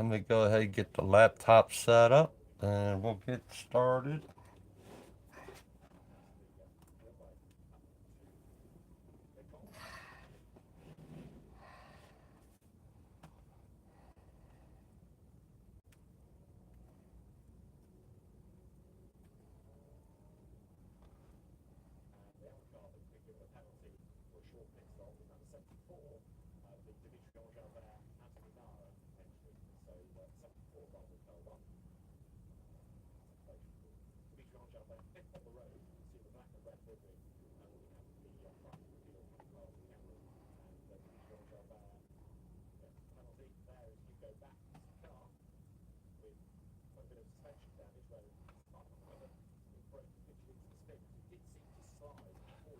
Let me go ahead and get the laptop set up and we'll get started.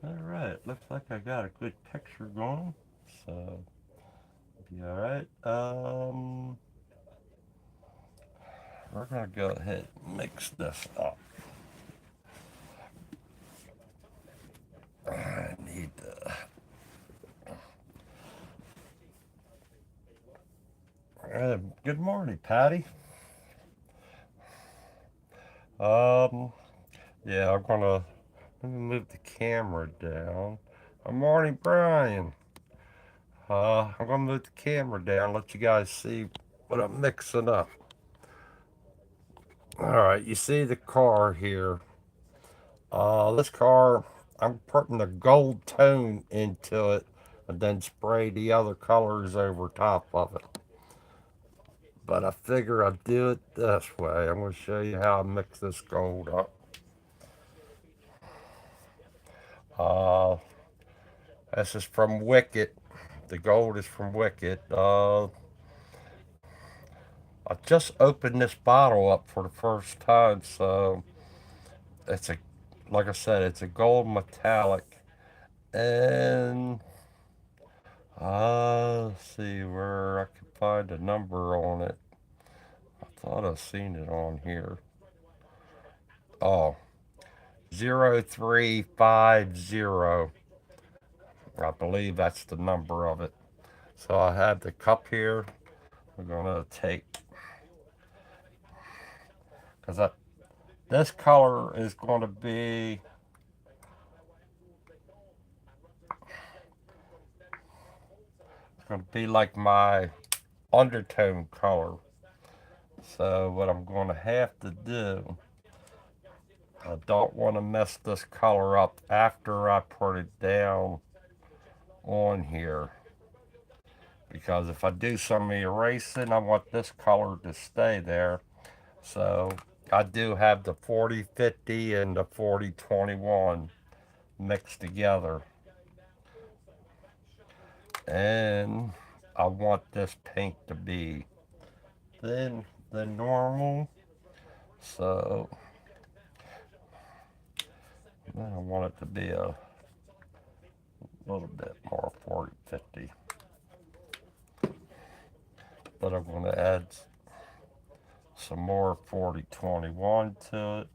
Alright, looks like I got a good picture going. So, be alright. We're gonna go ahead and mix this up. I need to. Good morning, Patty. Um, yeah, I'm gonna let me move the camera down. Good morning, Brian. I'm gonna move the camera down, let you guys see what I'm mixing up. All right, you see the car here. This car, I'm putting the gold tone into it, and then spray the other colors over top of it. But I figure I'll do it this way. I'm gonna show you how I mix this gold up. Uh, this is from Wicked. The gold is from Wicked. I just opened this bottle up for the first time, so it's a, like I said, it's a gold metallic, and let's see where I can find a number on it. I thought I seen it on here. Oh, 0350. I believe that's the number of it. So I have the cup here. We're gonna take because this color is going to be like my undertone color. So what I'm going to have to do, I don't want to mess this color up after I put it down on here. Because if I do some erasing, I want this color to stay there. So I do have the 4050 and the 4021 mixed together. And I want this paint to be thin than normal. So then I want it to be a little bit more 4050. But I'm going to add some more 4021 to it.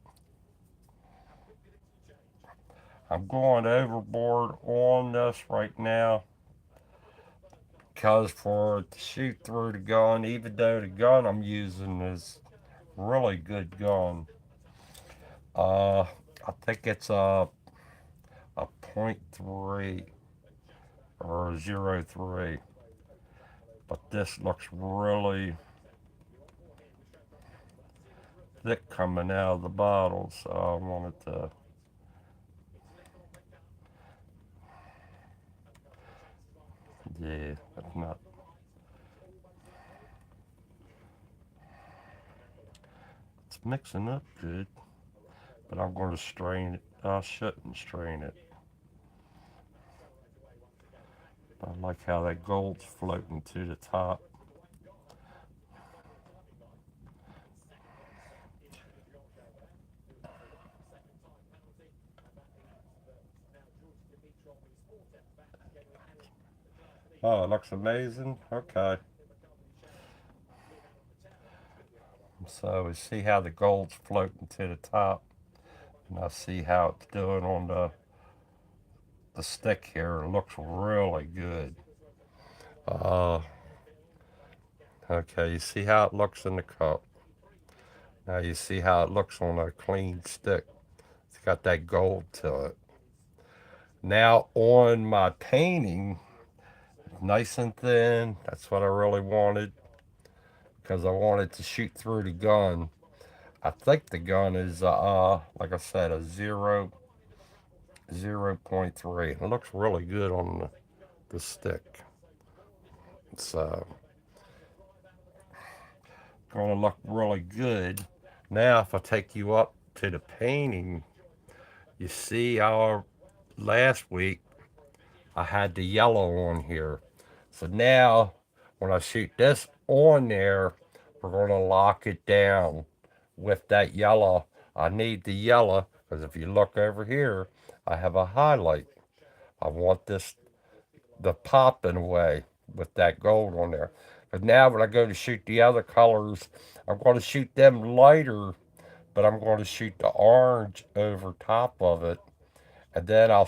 I'm going overboard on this right now because for it to shoot through the gun, even though the gun I'm using is really good gun, uh, I think it's a .3 or a 0.3, but this looks really thick coming out of the bottle, so I wanted to. Yeah, that's not. It's mixing up good, but I'm going to strain it. I shouldn't strain it. I like how that gold's floating to the top. Oh, it looks amazing. Okay. So we see how the gold's floating to the top, and I see how it's doing on the stick here. It looks really good. Uh, Okay, you see how it looks in the cup. Now you see how it looks on a clean stick. It's got that gold to it. Now on my painting, nice and thin. That's what I really wanted because I wanted to shoot through the gun. I think the gun is, like I said, a 0.3. It looks really good on the stick. So going to look really good. Now, if I take you up to the painting, you see our last week I had the yellow on here. So now, when I shoot this on there, we're going to lock it down with that yellow. I need the yellow because if you look over here, I have a highlight. I want this the pop in a way with that gold on there. But now when I go to shoot the other colors, I'm going to shoot them lighter, but I'm going to shoot the orange over top of it, and then I'll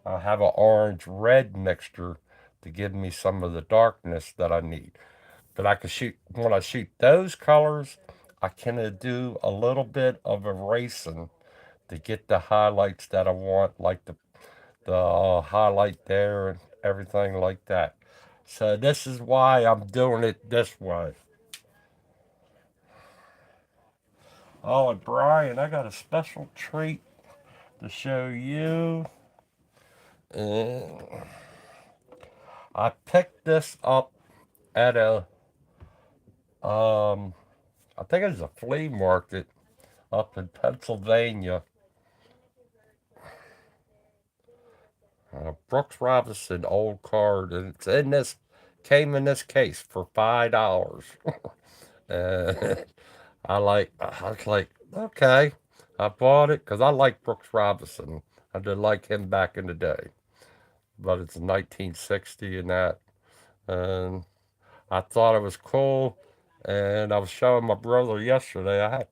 have an orange red mixture to give me some of the darkness that I need. But I can shoot when I shoot those colors, I can do a little bit of erasing to get the highlights that I want, like the highlight there and everything like that. So this is why I'm doing it this way. Oh, and Brian, I got a special treat to show you. And I picked this up at um, I think it's a flea market up in Pennsylvania. Brooks Robinson old card, and it's in this came in this case for $5. uh, I was like, okay. I bought it because I like Brooks Robinson. I did like him back in the day, but it's 1960 and that. And I thought it was cool. And I was showing my brother yesterday.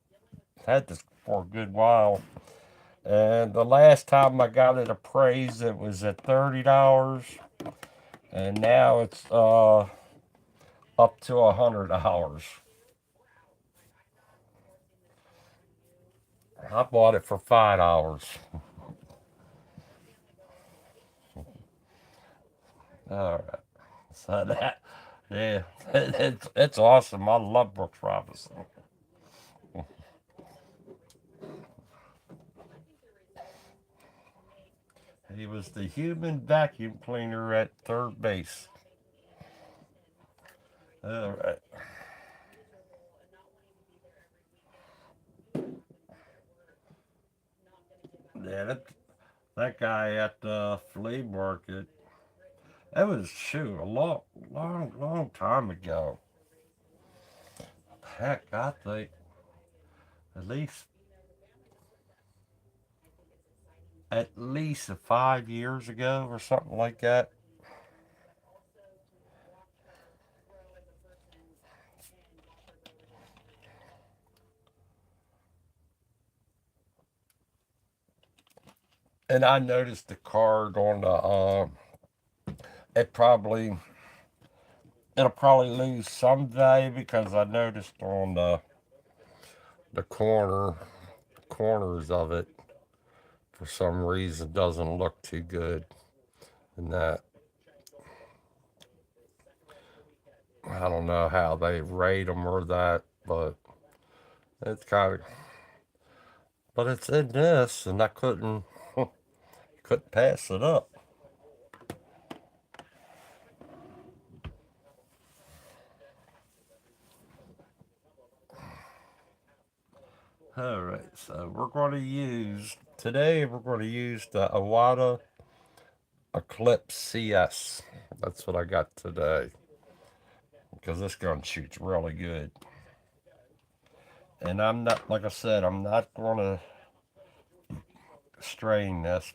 Had this for a good while. And the last time I got it appraised, it was at $30. And now it's up to $100. I bought it for $5. All right. So that, yeah, it's awesome. I love Brooks Robinson. He was the human vacuum cleaner at third base. All right. Yeah, that guy at the flea market, that was, shoot, a long time ago. Heck, I think at least, at least 5 years ago or something like that. And I noticed the card on it probably, it'll probably lose some value because I noticed on the corners of it for some reason doesn't look too good. And that, I don't know how they rate them or that, but it's kind of, but it's in this, and I couldn't pass it up. All right, so we're going to use today. We're going to use the Iwata Eclipse CS. That's what I got today because this gun shoots really good. And I'm not, like I said, I'm not going to strain this.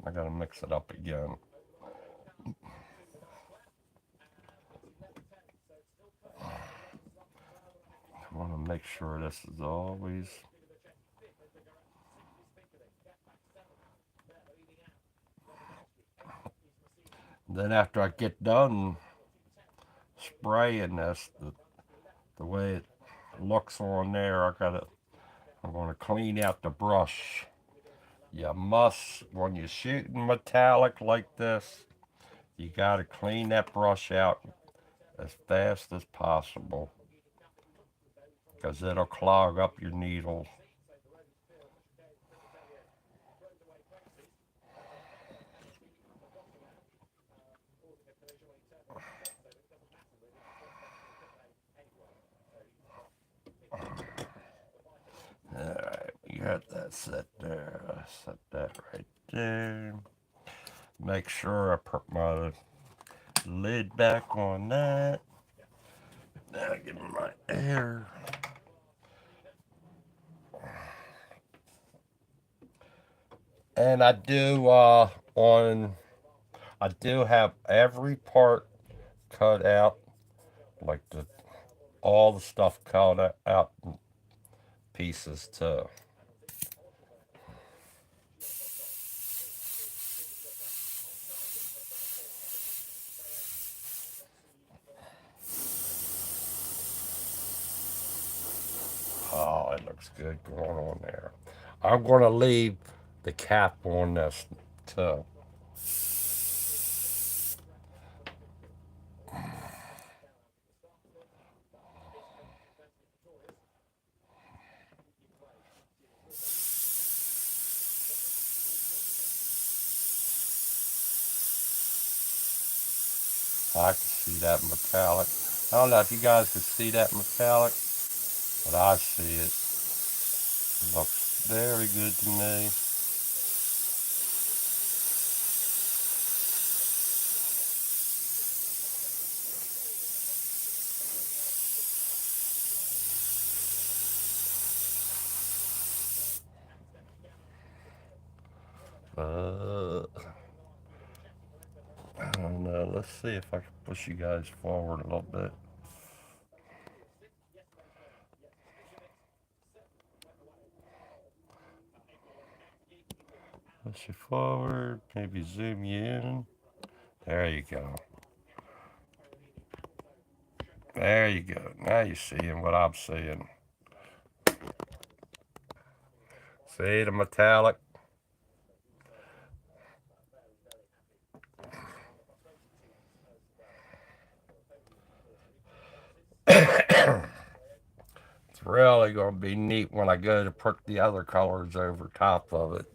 I got to mix it up again. I want to make sure this is always. Then after I get done spraying this, the way it looks on there, I'm going to clean out the brush. You must, when you're shooting metallic like this, you got to clean that brush out as fast as possible because it'll clog up your needle. Alright, we got that set there. Set that right there. Make sure I put my lid back on that. Now give me my air. And I do have every part cut out, like all the stuff cut out in pieces too. Oh, it looks good going on there. I'm gonna leave the cap on this too. I can see that metallic. I don't know if you guys can see that metallic, but I see it. It looks very good to me. Uh, I don't know. Let's see if I can push you guys forward a little bit. Push you forward. Maybe zoom you in. There you go. There you go. Now you're seeing what I'm seeing. See the metallic? It's really going to be neat when I go to put the other colors over top of it.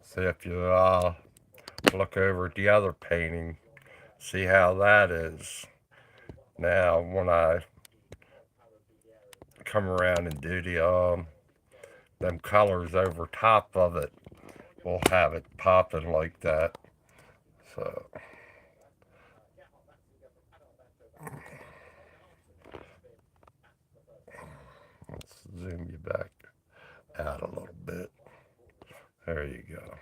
See if you look over at the other painting, see how that is. Now, when I come around and do them colors over top of it, we'll have it popping like that. So let's zoom you back out a little bit. There you go.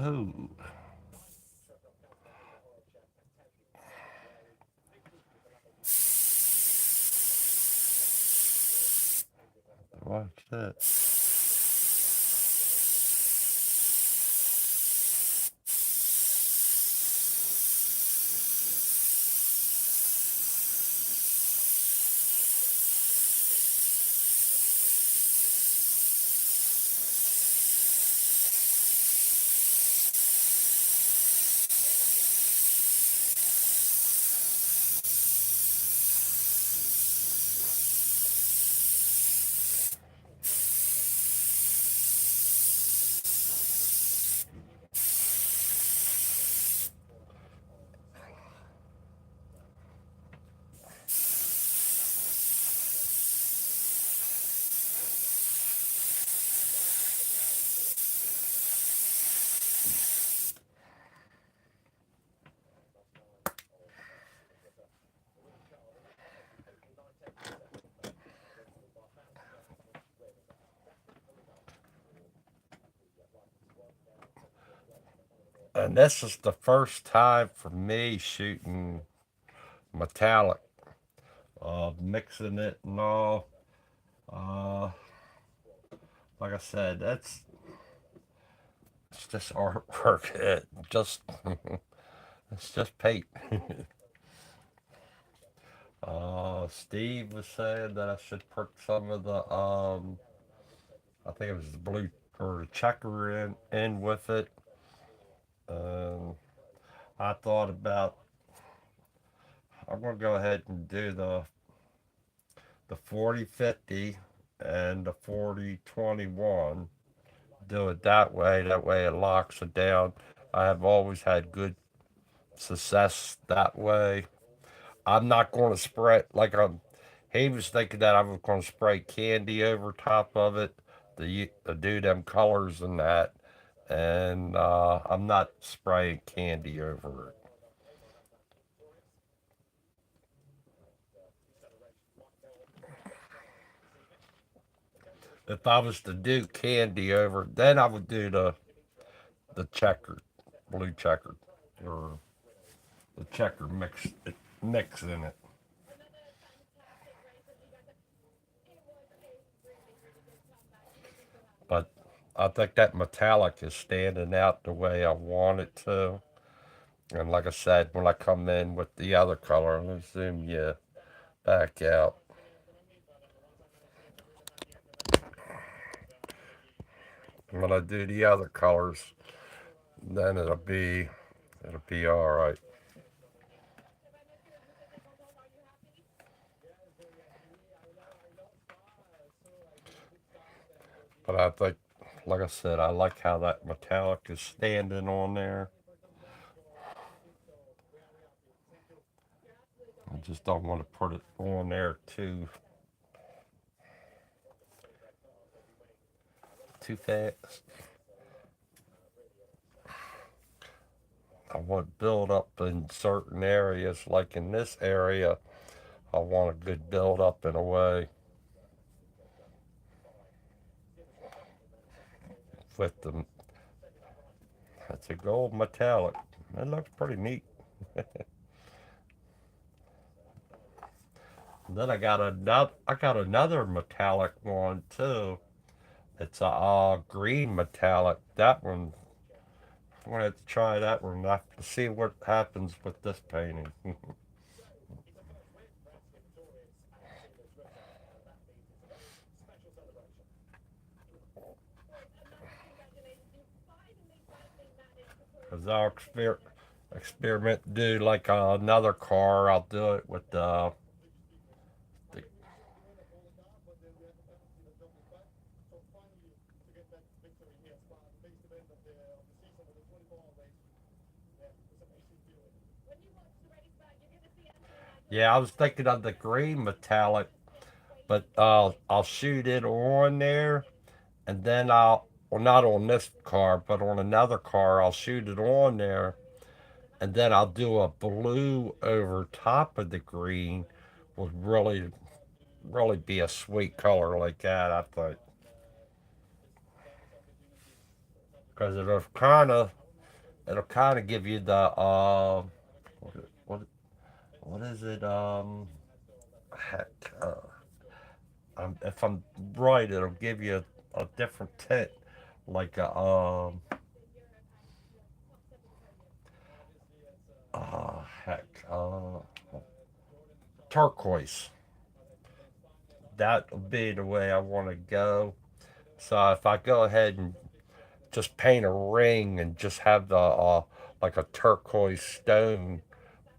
Oh, watch that. And this is the first time for me shooting metallic, mixing it and all. Uh, like I said, it's just artwork. It just it's just paint. Steve was saying that I should put some of the I think it was the blue or the checker in with it. Um, I thought about I'm gonna go ahead and do the 40-50 and the 40-21. Do it that way. That way it locks it down. I have always had good success that way. I'm not going to spray like he was thinking that I was going to spray candy over top of it to do them colors and that, and I'm not spraying candy over it. If I was to do candy over, then I would do the checkered, blue checkered, or the checker mix in it. But I think that metallic is standing out the way I want it to. And like I said, when I come in with the other color, let's zoom you back out. When I do the other colors, then it'll be all right. But I think, like I said, I like how that metallic is standing on there. I just don't want to put it on there too fast. I want build up in certain areas, like in this area. I want a good build up in a way with the. It's a gold metallic. It looks pretty neat. Then I got another metallic one too. It's a green metallic. That one, I'm gonna have to try that one. I have to see what happens with this painting. Cause I'll experiment do like another car. I'll do it with the yeah. I was thinking of the green metallic, but I'll shoot it on there, and then well, not on this car, but on another car, I'll shoot it on there, and then I'll do a blue over top of the green. Would really be a sweet color like that. I thought because it'll kind of give you the what what what is it heck if I'm right, it'll give you a different tint like a heck turquoise. That'll be the way I want to go. So if I go ahead and just paint a ring and just have the like a turquoise stone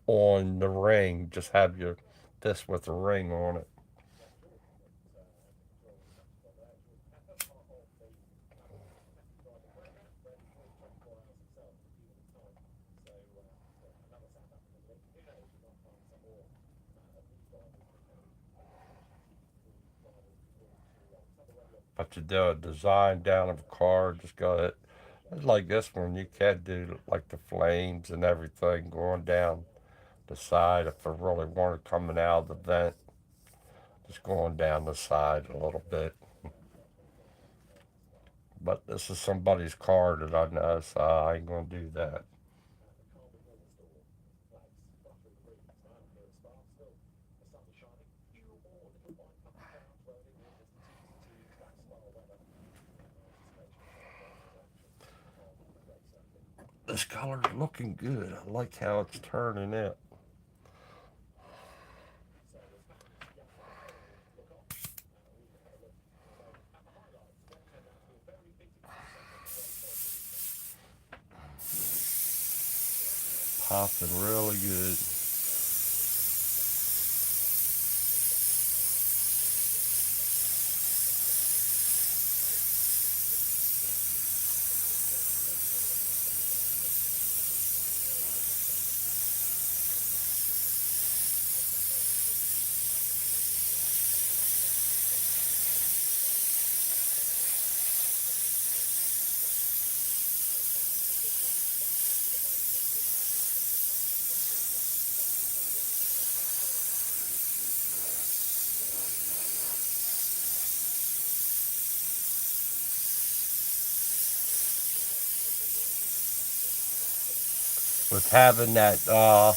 on the ring, just have your this with a ring on it. But to do a design down of a car, just go ahead. It's like this one, you can do like the flames and everything going down the side if I really want it coming out of the vent, just going down the side a little bit. But this is somebody's car that I know, so I ain't gonna do that. This color's looking good. I like how it's turning out. Popping really good. With having that the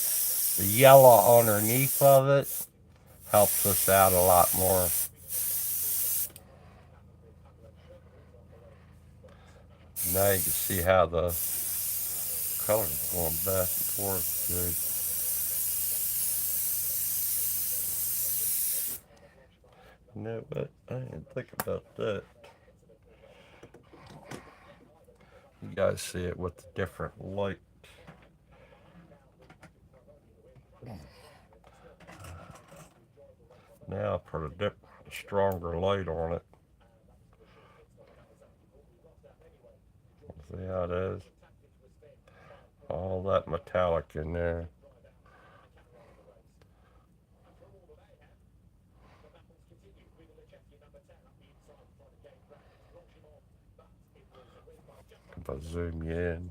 yellow underneath of it helps us out a lot more. Now you can see how the color's going back and forth. Good. You know what? I didn't think about that. You guys see it with the different light. Now I put a stronger light on it. See how it is? All that metallic in there. If I zoom you in.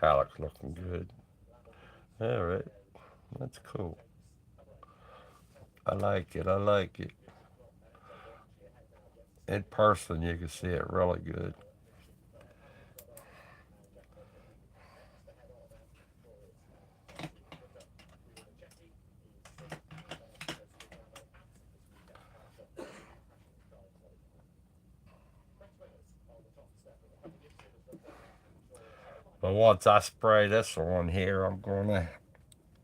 Metallic's looking good. Alright, that's cool. I like it, I like it. In person you can see it really good. But once I spray this on here, I'm going to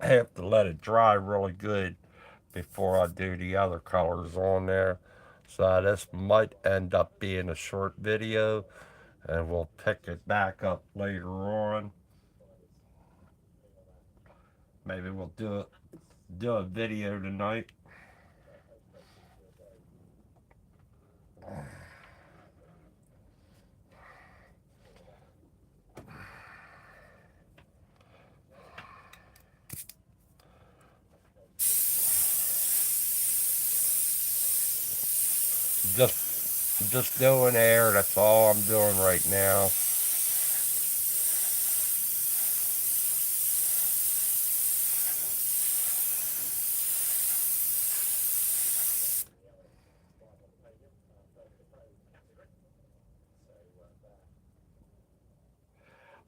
have to let it dry really good before I do the other colors on there. So this might end up being a short video, and we'll pick it back up later on. Maybe we'll do a video tonight. Just doing air. That's all I'm doing right now.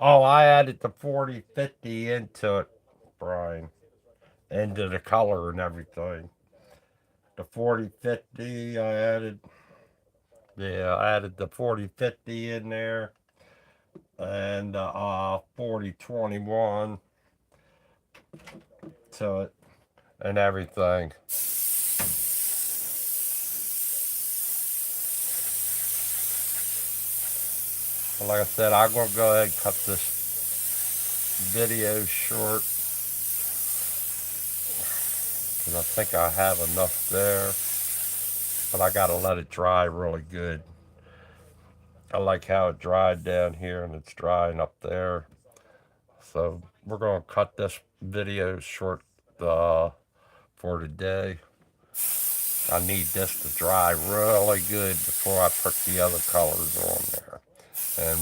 Oh, I added the 40/50 into it, Brian, into the color and everything. The 40/50 I added. Yeah, I added the 40/50 in there and 40/21 to it and everything. But like I said, I'm going to go ahead and cut this video short because I think I have enough there. But I got to let it dry really good. I like how it dried down here and it's drying up there. So we're going to cut this video short for today. I need this to dry really good before I put the other colors on there. And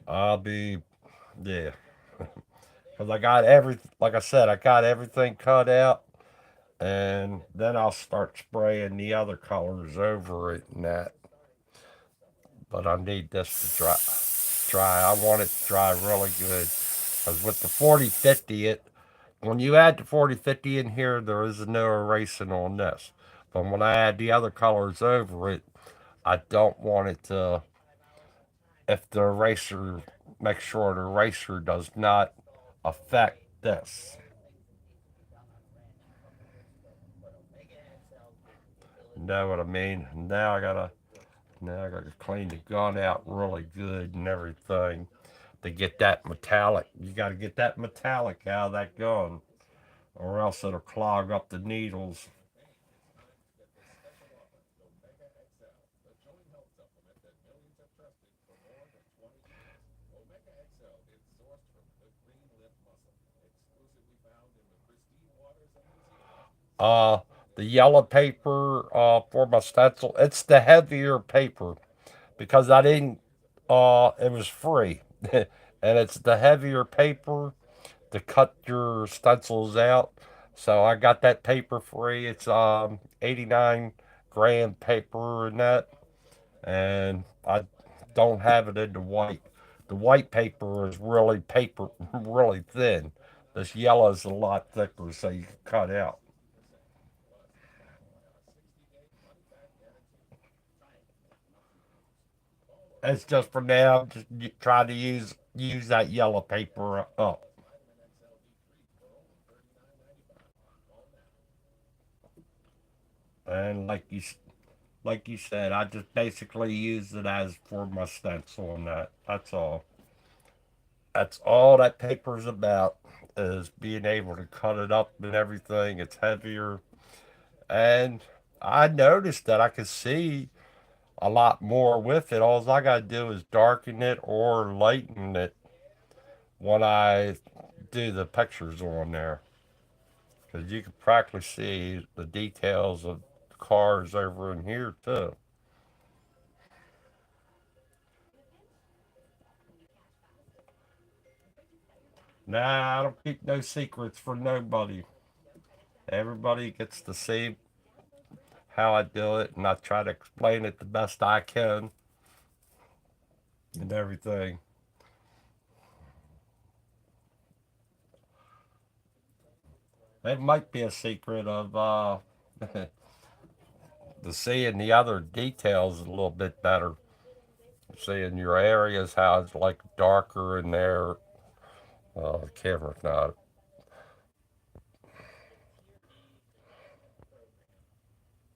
I'll be, yeah. Because I got like I said, I got everything cut out. And then I'll start spraying the other colors over it and that. But I need this to dry. I want it to dry really good. Because with the 40/50, when you add the 4050 in here, there is no erasing on this. But when I add the other colors over it, I don't want it to, if the eraser, make sure the eraser does not affect this. Know what I mean? Now I gotta clean the gun out really good and everything to get that metallic. You gotta get that metallic out of that gun, or else it'll clog up the needles. Uh, the yellow paper for my stencil, it's the heavier paper because I didn't. It was free, and it's the heavier paper to cut your stencils out. So I got that paper free. It's 89 gram paper and that, and I don't have it in the white. The white paper is really paper, really thin. This yellow is a lot thicker, so you can cut out. It's just for now. Just try to use that yellow paper up. And like you said, I just basically use it as for my stencil and that. That's all. That's all that paper's about is being able to cut it up and everything. It's heavier, and I noticed that I could see a lot more with it. All I gotta do is darken it or lighten it when I do the pictures on there, because you can practically see the details of the cars over in here too. Nah, I don't keep no secrets for nobody. Everybody gets to see how I do it, and I try to explain it the best I can and everything. It might be a secret of the seeing the other details a little bit better. Seeing your areas, how it's like darker in there. The camera's not.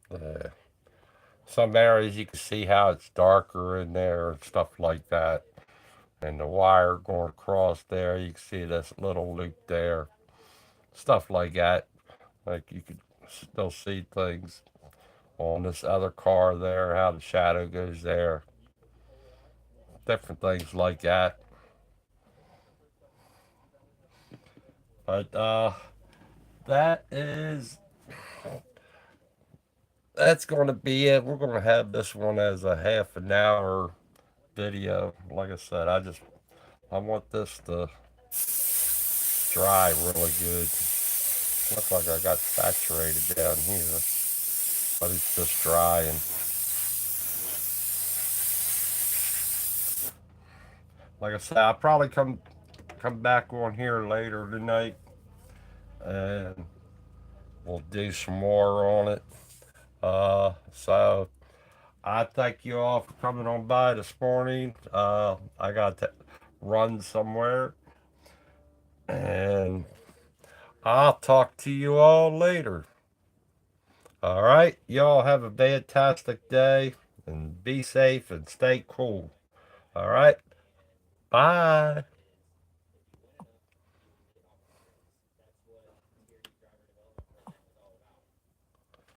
Uh, some areas you can see how it's darker in there and stuff like that. And the wire going across there, you can see this little loop there. Stuff like that. Like you could still see things on this other car there, how the shadow goes there. Different things like that. But that is that's going to be it. We're going to have this one as a half an hour video. Like I said, I want this to dry really good. Looks like I got saturated down here, but it's just dry. And like I said, I'll probably come back on here later tonight, and we'll do some more on it. So I thank you all for coming on by this morning. I got to run somewhere, and I'll talk to you all later. All right, y'all have a fantastic day and be safe and stay cool. All right, bye.